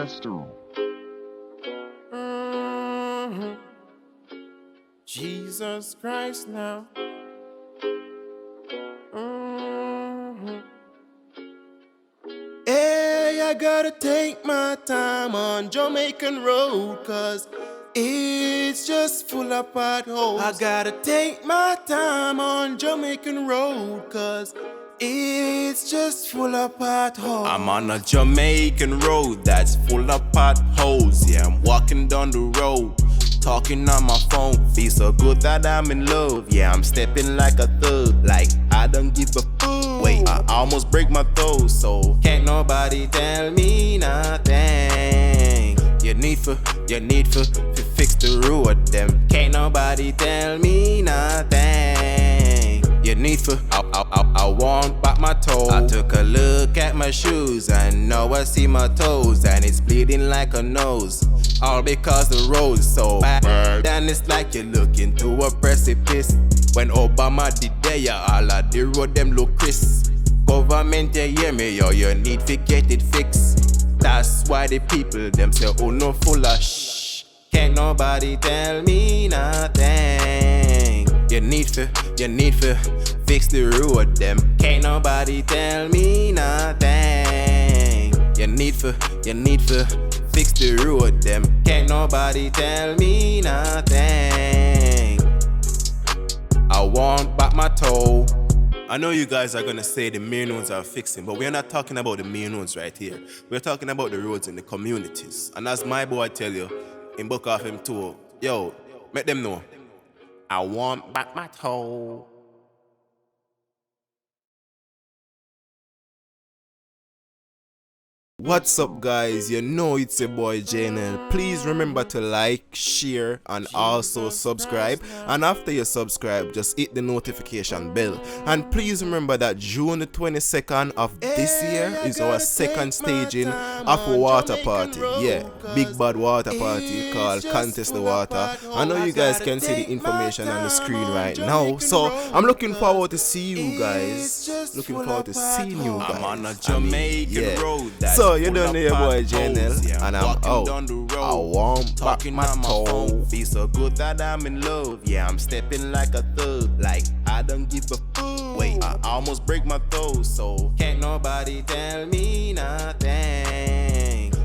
Wsxterr. Jesus Christ now. Hey, I gotta take my time on Jamaican road, cause it's just full of potholes. I gotta take my time on Jamaican road, cause it's just full of potholes. I'm on a Jamaican road that's full of potholes. Yeah, I'm walking down the road, talking on my phone. Feel so good that I'm in love. Yeah, I'm stepping like a thug, like I don't give a fuck. Wait, I almost break my toes, so can't nobody tell me nothing. You need for fix the road them. Can't nobody tell me nothing. You need for I want back my toe. I took a look at my shoes and now I see my toes and it's bleeding like a nose. All because the road's so bad, and it's like you look into a precipice. When Obama did that, yeah, all of the road them look crisp. Government, you hear me, yo, you need to get it fixed. That's why the people them say, oh no, full of shh. Can't nobody tell me nothing. You need to fix the road them. Can't nobody tell me nothing. You need to fix the road them. Can't nobody tell me nothing. I want back my toe. I know you guys are gonna say the main roads are fixing, but we're not talking about the main roads right here. We're talking about the roads in the communities. And as my boy tell you, in book off him too, yo, make them know. I want back my toe. What's up, guys? You know it's your boy Jnel. Please remember to like, share, and also subscribe. And after you subscribe, just hit the notification bell. And please remember that June the 22nd of this year is our second staging of a water party. Yeah, big bad water party called Contest the Water. I know you guys can see the information on the screen right now. So I'm looking forward to see you guys. Looking forward to seeing you guys. I'm on a Jamaican road. So you don't know your boy Jnel, and I'm out. I want back my toe. Feel so good that I'm in love. Yeah, I'm stepping like a thug, like I don't give a fuck. Wait, I almost break my toes, so can't nobody tell me nothing.